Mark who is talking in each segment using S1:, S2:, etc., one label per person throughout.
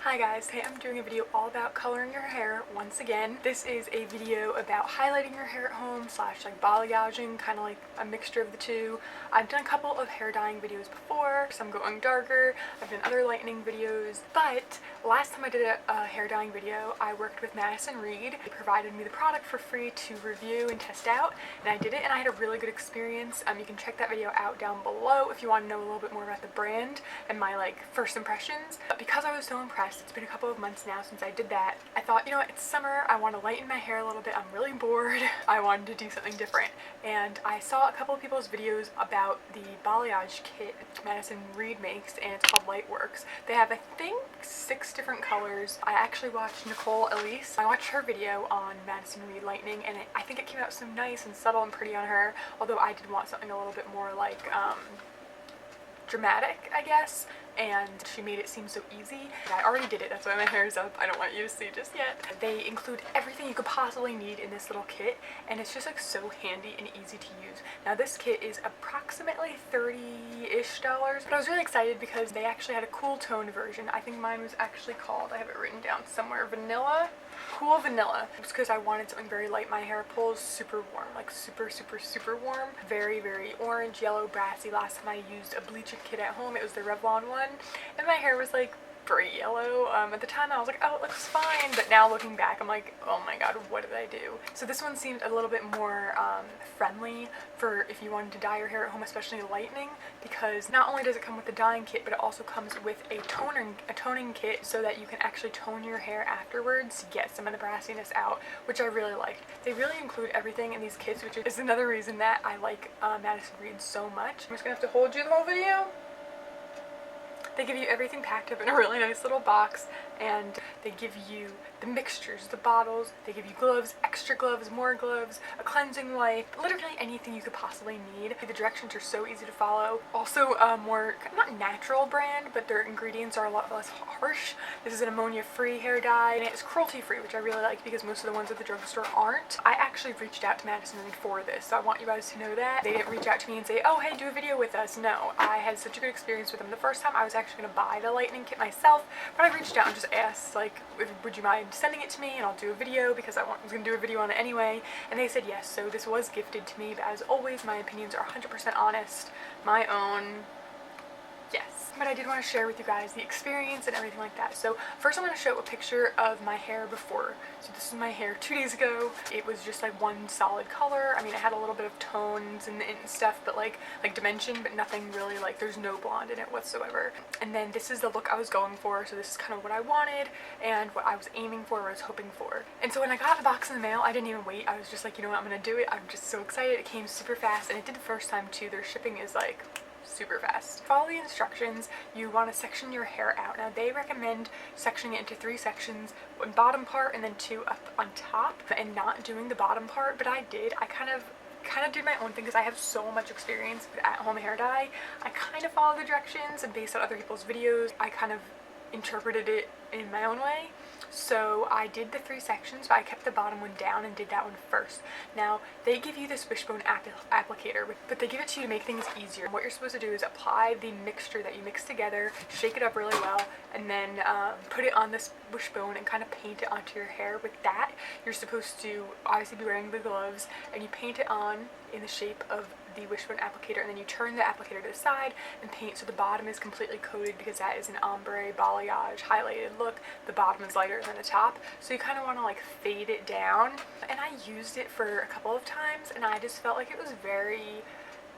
S1: Hi guys, today I'm doing a video all about coloring your hair once again. This is a video about highlighting your hair at home slash like balayaging, kind of like a mixture of the two. I've done a couple of hair dyeing videos before, some going darker, I've done other lightening videos, but last time I did a hair dyeing video, I worked with Madison. They provided me the product for free to review and test out, and I did it and I had a really good experience. You can check that video out down below if you want to know a little bit more about the brand and my first impressions. But because I was so impressed, it's been a couple of months now since I did that, I thought, you know what, it's summer, I want to lighten my hair a little bit, I'm really bored, I wanted to do something different. And I saw a couple of people's videos about the balayage kit Madison makes, and it's called Lightworks. They have, I think, 6 different colors. I actually watched Nicole Elise. I watched her video on Madison lightening, and I think it came out so nice and subtle and pretty on her, although I did want something a little bit more dramatic, I guess, and she made it seem so easy. I already did it, that's why my hair is up. I don't want you to see just yet. They include everything you could possibly need in this little kit, and it's just so handy and easy to use. Now this kit is approximately $30-ish, but I was really excited because they actually had a cool tone version. I think mine was actually called, I have it written down somewhere, Vanilla? Cool Vanilla. It's because I wanted something very light. My hair pulls super warm, super warm. Very, very orange, yellow, brassy. Last time I used a bleaching kit at home, it was the Revlon one, and my hair was bright yellow. At the time I was like, oh, it looks fine, but now looking back I'm like, oh my god, what did I do? So this one seemed a little bit more friendly for if you wanted to dye your hair at home, especially lightening, because not only does it come with the dyeing kit, but it also comes with a toning kit so that you can actually tone your hair afterwards to get some of the brassiness out, which I really liked. They really include everything in these kits, which is another reason that I like Madison so much. I'm just gonna have to hold you the whole video. They give you everything packed up in a really nice little box, and they give you the mixtures, the bottles, they give you gloves, extra gloves, more gloves, a cleansing wipe, literally anything you could possibly need. The directions are so easy to follow. Also a more, not natural brand, but their ingredients are a lot less harsh. This is an ammonia-free hair dye, and it's cruelty-free, which I really like because most of the ones at the drugstore aren't. I actually reached out to Madison for this, so I want you guys to know that. They didn't reach out to me and say, oh hey, do a video with us. No, I had such a good experience with them. The first time I was actually going to buy the lightening kit myself, but I reached out and just asked, would you mind sending it to me and I'll do a video, because I was going to do a video on it anyway, and they said yes. So this was gifted to me, but as always my opinions are 100% honest, my own. Yes, but I did want to share with you guys the experience and everything like that. So first I'm going to show a picture of my hair before. So this is my hair 2 days ago. It was just one solid color. I mean, it had a little bit of tones and stuff, but like dimension, but nothing really there's no blonde in it whatsoever. And then this is the look I was going for. So this is kind of what I wanted and what I was aiming for, what I was hoping for. And so when I got the box in the mail, I didn't even wait. I was just like, you know what, I'm going to do it. I'm just so excited. It came super fast, and it did the first time too. Their shipping is super fast. Follow the instructions. You want to section your hair out. Now they recommend sectioning it into 3 sections, one bottom part and then 2 up on top, and not doing the bottom part, but I did. I kind of did my own thing because I have so much experience with at-home hair dye. I kind of follow the directions, and based on other people's videos, I kind of interpreted it in my own way. So I did the 3 sections, but I kept the bottom one down and did that one first. Now, they give you this wishbone applicator, but they give it to you to make things easier. What you're supposed to do is apply the mixture that you mix together, shake it up really well, and then put it on this wishbone and kind of paint it onto your hair. With that, you're supposed to obviously be wearing the gloves, and you paint it on in the shape of the wishbone applicator, and then you turn the applicator to the side and paint so the bottom is completely coated, because that is an ombre balayage highlighted look. The bottom is lighter than the top, so you kind of want to fade it down. And I used it for a couple of times, and I just felt like it was very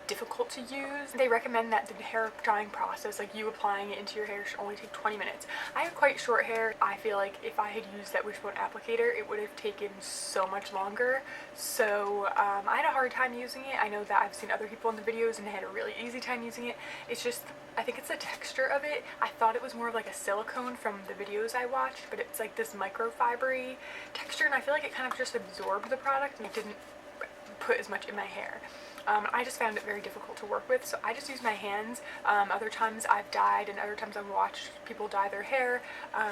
S1: difficult to use. They recommend that the hair drying process, you applying it into your hair, should only take 20 minutes. I have quite short hair. I feel like if I had used that wishbone applicator, it would have taken so much longer. So I had a hard time using it. I know that I've seen other people in the videos and they had a really easy time using it. It's just, I think it's the texture of it. I thought it was more of a silicone from the videos I watched, but it's this microfibery texture, and I feel like it kind of just absorbed the product and it didn't put as much in my hair. I just found it very difficult to work with, so I just use my hands. Other times I've dyed, and other times I've watched people dye their hair.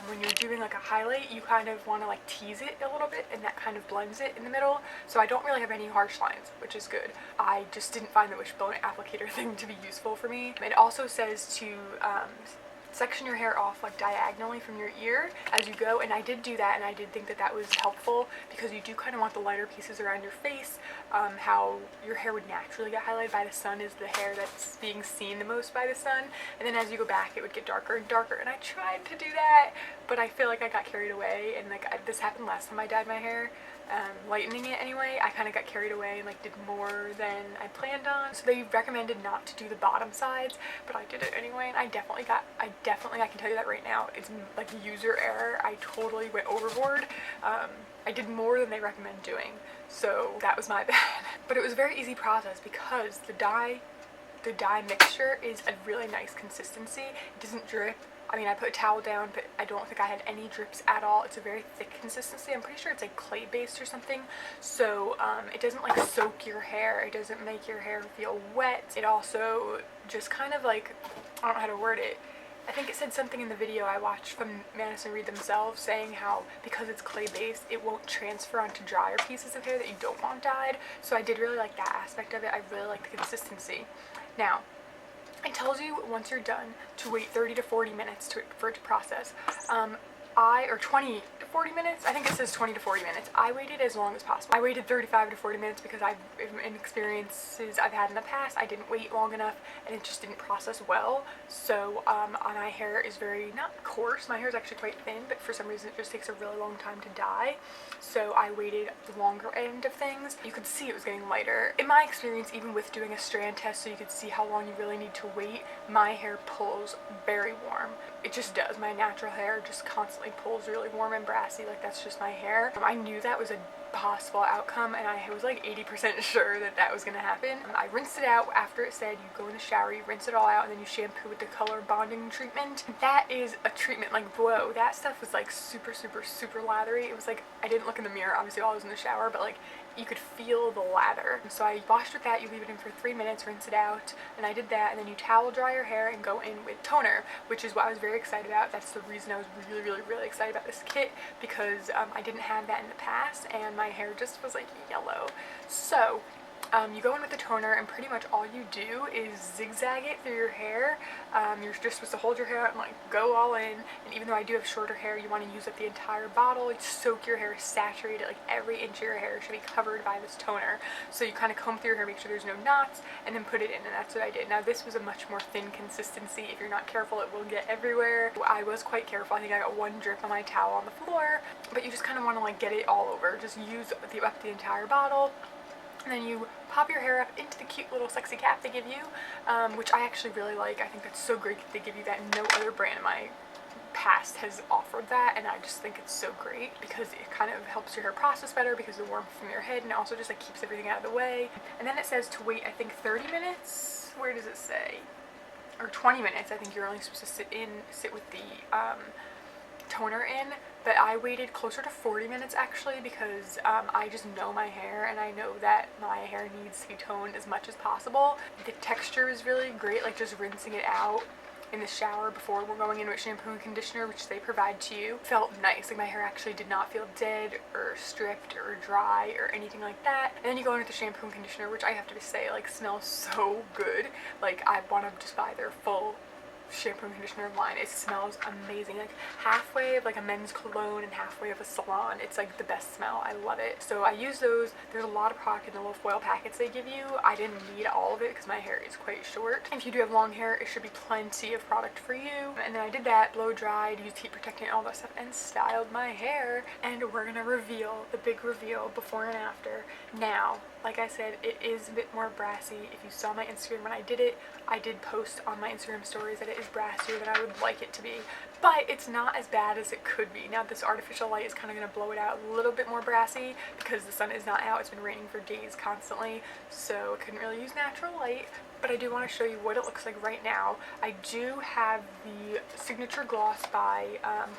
S1: When you're doing a highlight, you kind of want to tease it a little bit, and that kind of blends it in the middle, so I don't really have any harsh lines, which is good. I just didn't find the wishbone applicator thing to be useful for me. It also says to section your hair off like diagonally from your ear as you go, and I did do that, and I did think that that was helpful because you do kind of want the lighter pieces around your face. How your hair would naturally get highlighted by the sun is the hair that's being seen the most by the sun, and then as you go back it would get darker and darker, and I tried to do that, but I feel like I got carried away, and like this happened last time I dyed my hair. Lightening it anyway, I kind of got carried away and like did more than I planned on. So they recommended not to do the bottom sides, but I did it anyway, and I definitely, I can tell you that right now, it's like user error. I totally went overboard. I did more than they recommend doing, so that was my bad. But it was a very easy process because the dye mixture is a really nice consistency. It doesn't drip. I mean, I put a towel down, but I don't think I had any drips at all. It's a very thick consistency. I'm pretty sure it's like clay based or something. So it doesn't like soak your hair. It doesn't make your hair feel wet. It also just kind of like, I don't know how to word it. I think it said something in the video I watched from Madison read themselves saying how because it's clay based, it won't transfer onto drier pieces of hair that you don't want dyed. So I did really like that aspect of it. I really like the consistency. Now, it tells you once you're done to wait 30 to 40 minutes for it to process. Or 20 to 40 minutes. I think it says 20 to 40 minutes. I waited as long as possible. I waited 35 to 40 minutes because in experiences I've had in the past, I didn't wait long enough and it just didn't process well. So my hair is very, not coarse, my hair is actually quite thin, but for some reason it just takes a really long time to dye. So I waited the longer end of things. You could see it was getting lighter. In my experience, even with doing a strand test so you could see how long you really need to wait, my hair pulls very warm. It just does. My natural hair just constantly pulls really warm and brassy, like that's just my hair. I knew that was a possible outcome, and I was like 80% sure that that was gonna happen. I rinsed it out after it said you go in the shower, you rinse it all out, and then you shampoo with the color bonding treatment. That is a treatment, like whoa, that stuff was like super lathery. It was like, I didn't look in the mirror obviously while I was in the shower, but like you could feel the lather. So I washed with that, you leave it in for 3 minutes, rinse it out, and I did that, and then you towel dry your hair and go in with toner, which is what I was very excited about. That's the reason I was really excited about this kit, because I didn't have that in the past, and my hair just was like yellow. So you go in with the toner, and pretty much all you do is zigzag it through your hair. You're just supposed to hold your hair out and like go all in, and even though I do have shorter hair, you want to use up the entire bottle. You soak your hair, saturate it, like every inch of your hair should be covered by this toner. So you kind of comb through your hair, make sure there's no knots, and then put it in, and that's what I did. Now this was a much more thin consistency. If you're not careful, it will get everywhere. I was quite careful. I think I got one drip on my towel on the floor, but you just kind of want to like get it all over. Just use up the entire bottle. And then you pop your hair up into the cute little sexy cap they give you, which I actually really like. I think that's so great that they give you that. No other brand in my past has offered that, and I just think it's so great because it kind of helps your hair process better because of the warmth from your head, and it also just like keeps everything out of the way. And then it says to wait, I think 30 minutes. Where does it say? Or 20 minutes. I think you're only supposed to sit with the toner in, but I waited closer to 40 minutes actually because I just know my hair, and I know that my hair needs to be toned as much as possible. The texture is really great, like just rinsing it out in the shower before we're going in with shampoo and conditioner, which they provide to you, felt nice. Like my hair actually did not feel dead or stripped or dry or anything like that. And then you go in with the shampoo and conditioner, which I have to say like smells so good. Like I want to just buy their full shampoo and conditioner line. It smells amazing, like halfway of like a men's cologne and halfway of a salon. It's like the best smell. I love it. So I use those. There's a lot of product in the little foil packets they give you. I didn't need all of it because my hair is quite short. If you do have long hair, it should be plenty of product for you. And then I did that, blow dried, used heat protectant, all that stuff, and styled my hair. And we're gonna reveal the big reveal before and after. Now, like I said, it is a bit more brassy. If you saw my Instagram when I did it, I did post on my Instagram stories that it is brassier than I would like it to be, but it's not as bad as it could be. Now this artificial light is kind of going to blow it out a little bit more brassy because the sun is not out. It's been raining for days constantly, so I couldn't really use natural light. But I do want to show you what it looks like right now. I do have the signature gloss by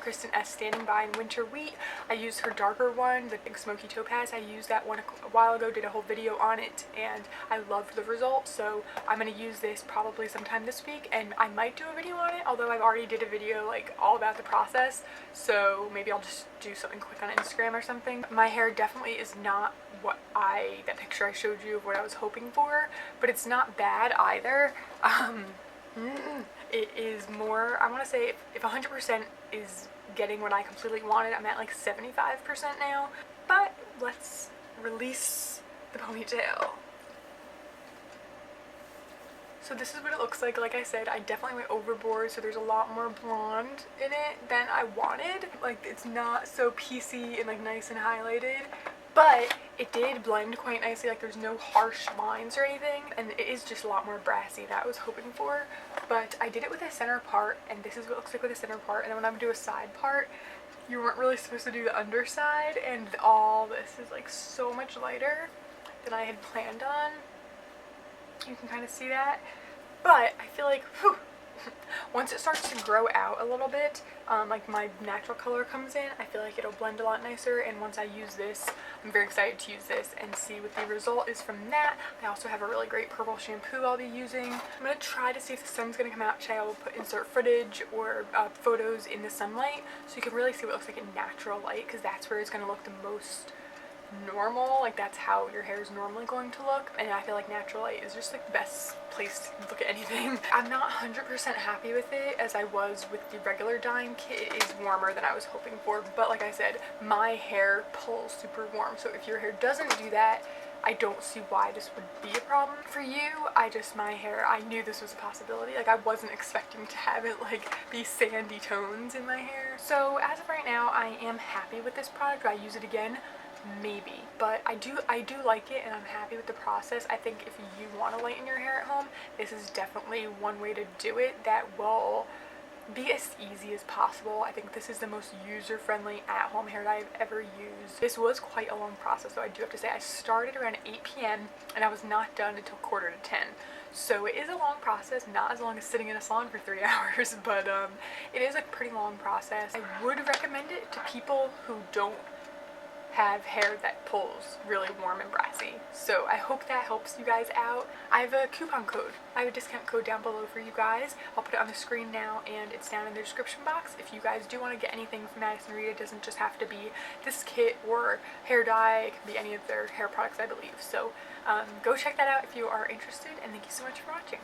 S1: Kristin standing by in Winter Wheat. I used her darker one, the big smoky topaz. I used that one a while ago, did a whole video on it, and I loved the results. So I'm going to use this probably sometime this week, and I might do a video on it, although I've already did a video like all about the process. So maybe I'll just do something quick on Instagram or something. My hair definitely is not what that picture I showed you of what I was hoping for, but it's not bad either. It is more, I want to say if 100% is getting what I completely wanted, I'm at like 75% now. But let's release the ponytail. So this is what it looks like. Like I said, I definitely went overboard, so there's a lot more blonde in it than I wanted. Like, it's not so PC and like nice and highlighted, but it did blend quite nicely. Like, there's no harsh lines or anything, and it is just a lot more brassy that I was hoping for. But I did it with the center part, and this is what it looks like with the center part. And then when I would do a side part, you weren't really supposed to do the underside, and all this is like so much lighter than I had planned on. You can kind of see that, but I feel like, whew, once it starts to grow out a little bit, like my natural color comes in, I feel like it'll blend a lot nicer. And once I use this, I'm very excited to use this and see what the result is from that. I also have a really great purple shampoo I'll be using. I'm going to try to see if the sun's going to come out today. I will insert footage or photos in the sunlight so you can really see what it looks like in natural light, because that's where it's going to look the most normal. Like, that's how your hair is normally going to look, and I feel like natural light is just like the best place to look at anything. I'm not 100% happy with it as I was with the regular dyeing kit. It is warmer than I was hoping for, but like I said, my hair pulls super warm, so if your hair doesn't do that, I don't see why this would be a problem for you. My hair, I knew this was a possibility. Like, I wasn't expecting to have it like be sandy tones in my hair. So as of right now, I am happy with this product. Would I use it again? Maybe, but I do like it, and I'm happy with the process. I think if you want to lighten your hair at home, this is definitely one way to do it that will be as easy as possible. I think this is the most user-friendly at-home hair dye I've ever used. This was quite a long process, though. I do have to say, I started around 8 p.m. and I was not done until 9:45. So it is a long process, not as long as sitting in a salon for 3 hours, but it is a pretty long process. I would recommend it to people who don't have hair that pulls really warm and brassy. So I hope that helps you guys out. I have a coupon code. I have a discount code down below for you guys. I'll put it on the screen now, and it's down in the description box. If you guys do want to get anything from Madison Reed, it doesn't just have to be this kit or hair dye. It can be any of their hair products, I believe. So go check that out if you are interested, and thank you so much for watching.